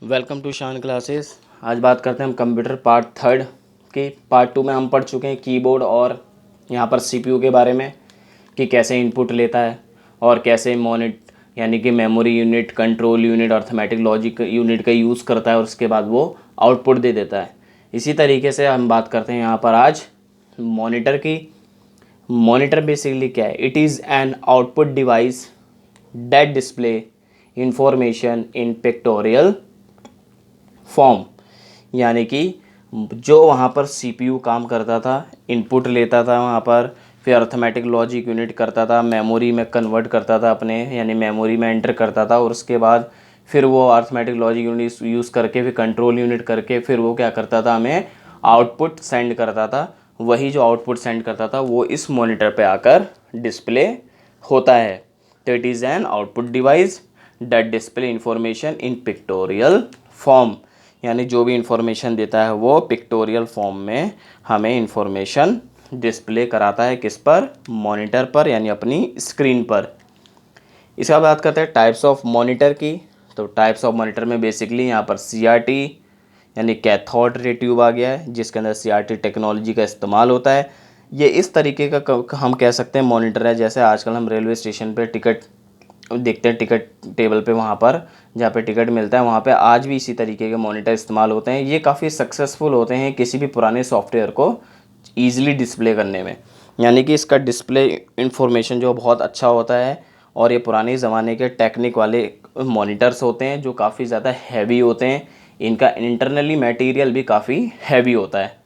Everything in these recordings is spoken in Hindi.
वेलकम टू शान क्लासेस। आज बात करते हैं हम कंप्यूटर पार्ट थर्ड की। पार्ट टू में हम पढ़ चुके हैं कीबोर्ड और यहाँ पर सीपीयू के बारे में कि कैसे इनपुट लेता है और कैसे मॉनिट यानी कि memory unit, control unit, arithmetic logic unit का यूज़ करता है और उसके बाद वो आउटपुट दे देता है। इसी तरीके से हम बात करते हैं यहाँ पर आज मॉनिटर की। मॉनिटर बेसिकली क्या है? It is an output device that display information in pictorial form. यानी कि जो वहाँ पर सीपीयू काम करता था, इनपुट लेता था वहाँ पर, फिर अर्थमेटिक लॉजिक यूनिट करता था, मेमोरी में कन्वर्ट करता था अपने, यानी मेमोरी में एंटर करता था और उसके बाद फिर वो अर्थमेटिक लॉजिक यूनिट यूज़ करके फिर कंट्रोल यूनिट करके फिर वो क्या करता था, हमें आउटपुट सेंड करता था। वही जो आउटपुट सेंड करता था वो इस मॉनिटर पे आकर डिस्प्ले होता है। तो it is an output device that display information in pictorial form. यानी जो भी इंफॉर्मेशन देता है वो पिक्टोरियल फॉर्म में हमें इंफॉर्मेशन डिस्प्ले कराता है। किस पर? मॉनिटर पर, यानी अपनी स्क्रीन पर। इसका बात करते हैं टाइप्स ऑफ मॉनिटर की। तो टाइप्स ऑफ मॉनिटर में बेसिकली यहाँ पर सीआरटी यानी कैथोड रे ट्यूब आ गया है, जिसके अंदर सीआरटी टेक्नोलॉजी का इस्तेमाल होता है। ये इस तरीके का हम कह सकते हैं मॉनिटर है, जैसे आजकल हम रेलवे स्टेशन पे टिकट देखते हैं, टिकट टेबल पे वहाँ पर जहाँ पे टिकट मिलता है वहाँ पे आज भी इसी तरीके के मॉनिटर इस्तेमाल होते हैं। ये काफ़ी सक्सेसफुल होते हैं किसी भी पुराने सॉफ्टवेयर को ईजिली डिस्प्ले करने में। यानी कि इसका डिस्प्ले इंफॉर्मेशन जो बहुत अच्छा होता है और ये पुराने ज़माने के टेक्निक वाले मॉनिटर्स होते हैं जो काफ़ी ज़्यादा हैवी होते हैं। इनका इंटरनली मटेरियल भी काफ़ी हैवी होता है।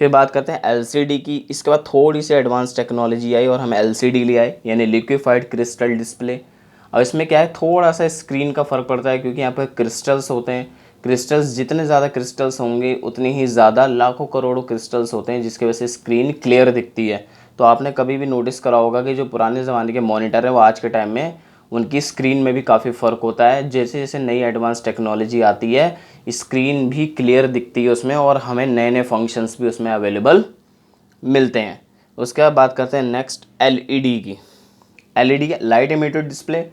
फिर बात करते हैं एलसीडी की। इसके बाद थोड़ी सी एडवांस टेक्नोलॉजी आई और हम एलसीडी ले आए, यानी लिक्विफाइड क्रिस्टल डिस्प्ले। अब इसमें क्या है, थोड़ा सा स्क्रीन का फ़र्क पड़ता है क्योंकि यहाँ पर क्रिस्टल्स होते हैं। क्रिस्टल्स जितने ज़्यादा क्रिस्टल्स होंगे उतनी ही ज़्यादा लाखों करोड़ों क्रिस्टल्स होते हैं, जिसकी वजह से स्क्रीन क्लियर दिखती है। तो आपने कभी भी नोटिस करा होगा कि जो पुराने ज़माने के मॉनिटर हैं वो आज के टाइम में उनकी स्क्रीन में भी काफ़ी फ़र्क होता है। जैसे जैसे नई एडवांस टेक्नोलॉजी आती है स्क्रीन भी क्लियर दिखती है उसमें और हमें नए नए फंक्शंस भी उसमें अवेलेबल मिलते हैं। उसके बाद बात करते हैं नेक्स्ट एलईडी की। LED light emitted display.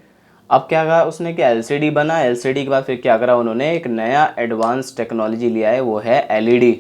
अब क्या कहा उसने कि एलसीडी बना, एलसीडी के बाद फिर क्या करा उन्होंने, एक नया एडवांस टेक्नोलॉजी लिया है, वो है एलईडी।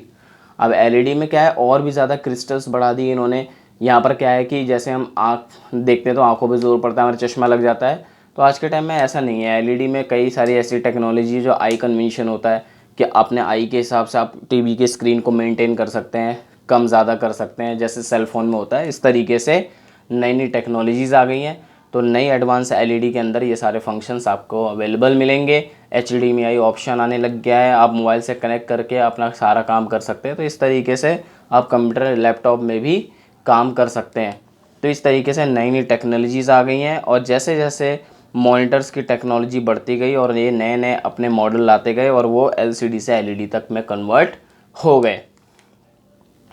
अब एलईडी में क्या है, और भी ज़्यादा क्रिस्टल्स बढ़ा दिए इन्होंने। यहाँ पर क्या है कि जैसे हम आँख देखते हैं तो आँखों पे जोर पड़ता है, हमारा चश्मा लग जाता है। तो आज के टाइम में ऐसा नहीं है। एलईडी में कई सारी ऐसी टेक्नोलॉजी जो आई कन्वेंशन होता है कि अपने आई के हिसाब से आप टीवी की स्क्रीन को मेंटेन कर सकते हैं, कम ज़्यादा कर सकते हैं, जैसे सेल फ़ोन में होता है। इस तरीके से नई नई टेक्नोलॉजीज़ आ गई हैं। तो नई एडवांस एलईडी के अंदर ये सारे फंक्शंस आपको अवेलेबल मिलेंगे। एचडीएमआई ऑप्शन आने लग गया है, आप मोबाइल से कनेक्ट करके अपना सारा काम कर सकते हैं। तो इस तरीके से आप कंप्यूटर लैपटॉप में भी काम कर सकते हैं। तो इस तरीके से नई नई टेक्नोलॉजीज़ आ गई हैं और जैसे जैसे मॉनिटर्स की टेक्नोलॉजी बढ़ती गई और ये नए नए अपने मॉडल लाते गए और वो एलसीडी से एलईडी तक में कन्वर्ट हो गए।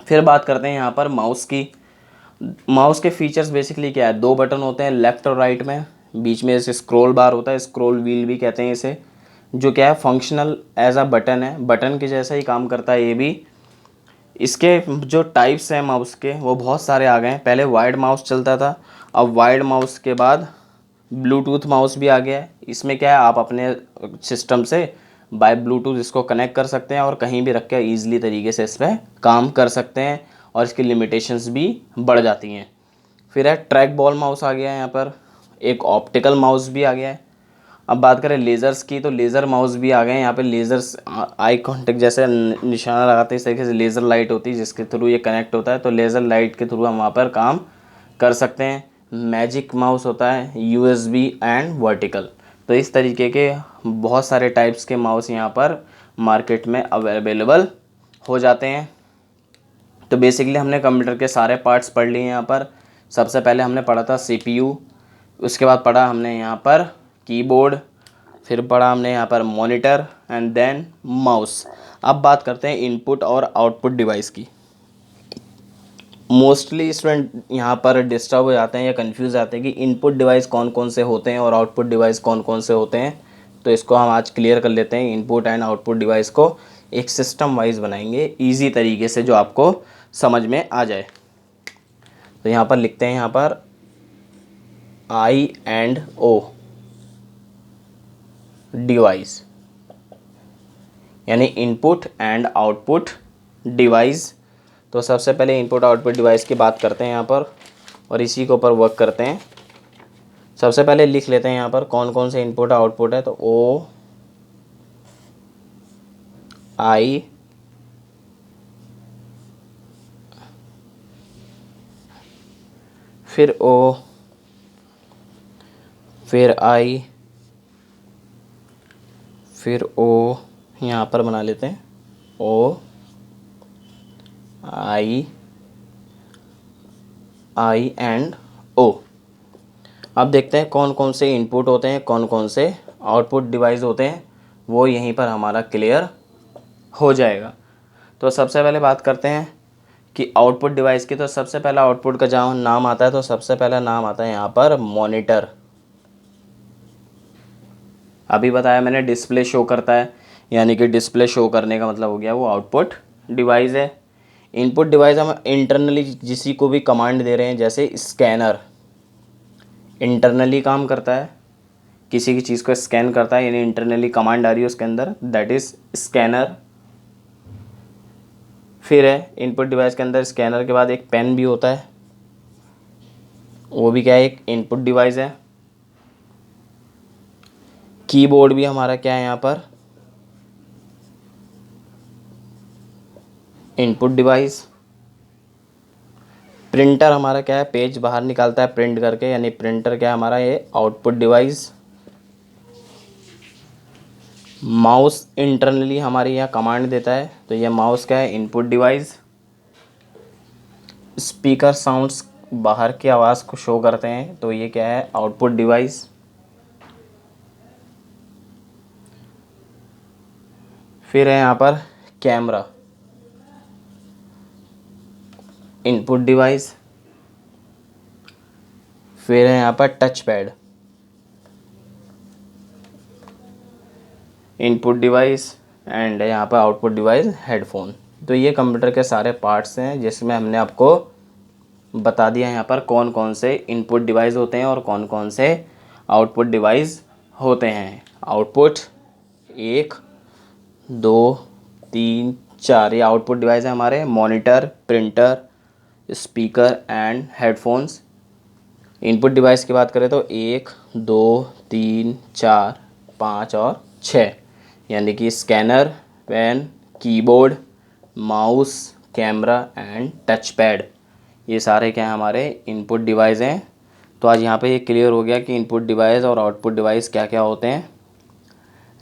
फिर बात करते हैं यहाँ पर माउस की। माउस के फीचर्स बेसिकली क्या है, दो बटन होते हैं लेफ़्ट और राइट में, बीच में जैसे स्क्रॉल बार होता है, स्क्रॉल व्हील भी कहते हैं इसे, जो क्या है फंक्शनल एज अ बटन है, बटन के जैसा ही काम करता है ये भी। इसके जो टाइप्स हैं माउस के वो बहुत सारे आ गए हैं। पहले वायर्ड माउस चलता था, अब वायर्ड माउस के बाद ब्लूटूथ माउस भी आ गया है। इसमें क्या है, आप अपने सिस्टम से बाय ब्लूटूथ इसको कनेक्ट कर सकते हैं और कहीं भी रख के ईजिली तरीके से इस पर काम कर सकते हैं और इसकी लिमिटेशंस भी बढ़ जाती हैं। फिर है ट्रैक बॉल माउस आ गया है यहाँ पर, एक ऑप्टिकल माउस भी आ गया है। अब बात करें लेज़र्स की, तो लेज़र माउस भी आ गए हैं यहाँ पे। लेज़र्स आई कांटेक्ट जैसे निशाना लगाते हैं, इस तरीके से लेज़र लाइट होती है जिसके थ्रू ये कनेक्ट होता है, तो लेज़र लाइट के थ्रू हम वहाँ पर काम कर सकते हैं। मैजिक माउस होता है, यूएसबी एंड वर्टिकल। तो इस तरीके के बहुत सारे टाइप्स के माउस यहाँ पर मार्केट में अवेलेबल हो जाते हैं। तो बेसिकली हमने कंप्यूटर के सारे पार्ट्स पढ़ लिए यहाँ पर। सबसे पहले हमने पढ़ा था सीपीयू, उसके बाद पढ़ा हमने यहाँ पर कीबोर्ड, फिर पढ़ा हमने यहाँ पर मॉनिटर एंड देन माउस। अब बात करते हैं इनपुट और आउटपुट डिवाइस की। मोस्टली स्टूडेंट यहाँ पर डिस्टर्ब हो जाते हैं या कंफ्यूज जाते हैं कि इनपुट डिवाइस कौन कौन से होते हैं और आउटपुट डिवाइस कौन कौन से होते हैं। तो इसको हम आज क्लियर कर लेते हैं। इनपुट एंड आउटपुट डिवाइस को एक सिस्टम वाइज बनाएंगे ईजी तरीके से जो आपको समझ में आ जाए। तो यहाँ पर लिखते हैं यहाँ पर I&O डिवाइस। यानी इनपुट एंड आउटपुट डिवाइस। तो सबसे पहले इनपुट आउटपुट डिवाइस की बात करते हैं यहाँ पर और इसी के ऊपर वर्क करते हैं। सबसे पहले लिख लेते हैं यहाँ पर कौन कौन से इनपुट आउटपुट है। तो ओ आई फिर ओ फिर आई फिर ओ, यहाँ पर बना लेते हैं ओ आई आई एंड ओ। अब देखते हैं कौन कौन से इनपुट होते हैं, कौन कौन से आउटपुट डिवाइस होते हैं, वो यहीं पर हमारा क्लियर हो जाएगा। तो सबसे पहले बात करते हैं कि आउटपुट डिवाइस की। तो सबसे पहला आउटपुट का जहाँ नाम आता है तो सबसे पहला नाम आता है यहाँ पर मॉनिटर। अभी बताया मैंने डिस्प्ले शो करता है, यानी कि डिस्प्ले शो करने का मतलब हो गया वो आउटपुट डिवाइस है। इनपुट डिवाइस हम इंटरनली किसी को भी कमांड दे रहे हैं, जैसे स्कैनर इंटरनली काम करता है, किसी की चीज़ को स्कैन करता है, यानी इंटरनली कमांड आ रही है उसके अंदर, दैट इज़ स्कैनर। फिर है इनपुट डिवाइस के अंदर स्कैनर के बाद एक पेन भी होता है, वो भी क्या है, एक इनपुट डिवाइस है। कीबोर्ड भी हमारा क्या है यहाँ पर, इनपुट डिवाइस। प्रिंटर हमारा क्या है, पेज बाहर निकालता है प्रिंट करके, यानी प्रिंटर क्या है हमारा, ये आउटपुट डिवाइस। माउस इंटरनली हमारे यहाँ कमांड देता है, तो ये माउस क्या है, इनपुट डिवाइस। स्पीकर साउंड्स बाहर की आवाज़ को शो करते हैं, तो ये क्या है, आउटपुट डिवाइस। फिर है यहाँ पर कैमरा, इनपुट डिवाइस। फिर है यहाँ पर touch pad, input device. And यहाँ पर आउटपुट डिवाइस हेडफोन। तो ये कंप्यूटर के सारे पार्ट्स हैं जिसमें हमने आपको बता दिया यहाँ पर कौन कौन से इनपुट डिवाइस होते हैं और कौन कौन से आउटपुट डिवाइस होते हैं। आउटपुट 1 2 3 4 ये आउटपुट डिवाइस है हमारे, monitor, printer, speaker and headphones. Input device की बात करें तो 1 2 3 4 5 और 6, यानी कि scanner, pen, keyboard, mouse, camera and touch pad, ये सारे क्या हैं हमारे इनपुट डिवाइस हैं। तो आज यहाँ पे ये क्लियर हो गया कि इनपुट डिवाइस और आउटपुट डिवाइस क्या क्या होते हैं।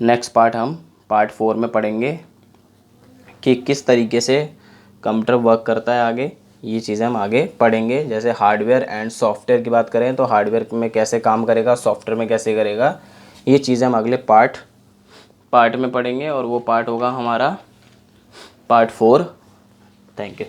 नेक्स्ट पार्ट हम पार्ट 4 में पढ़ेंगे कि किस तरीके से कंप्यूटर वर्क करता है। आगे ये चीज़ें हम आगे पढ़ेंगे। जैसे हार्डवेयर एंड सॉफ्टवेयर की बात करें तो हार्डवेयर में कैसे काम करेगा, सॉफ्टवेयर में कैसे करेगा, ये चीज़ें हम अगले पार्ट में पढ़ेंगे और वो पार्ट होगा हमारा पार्ट 4। Thank you.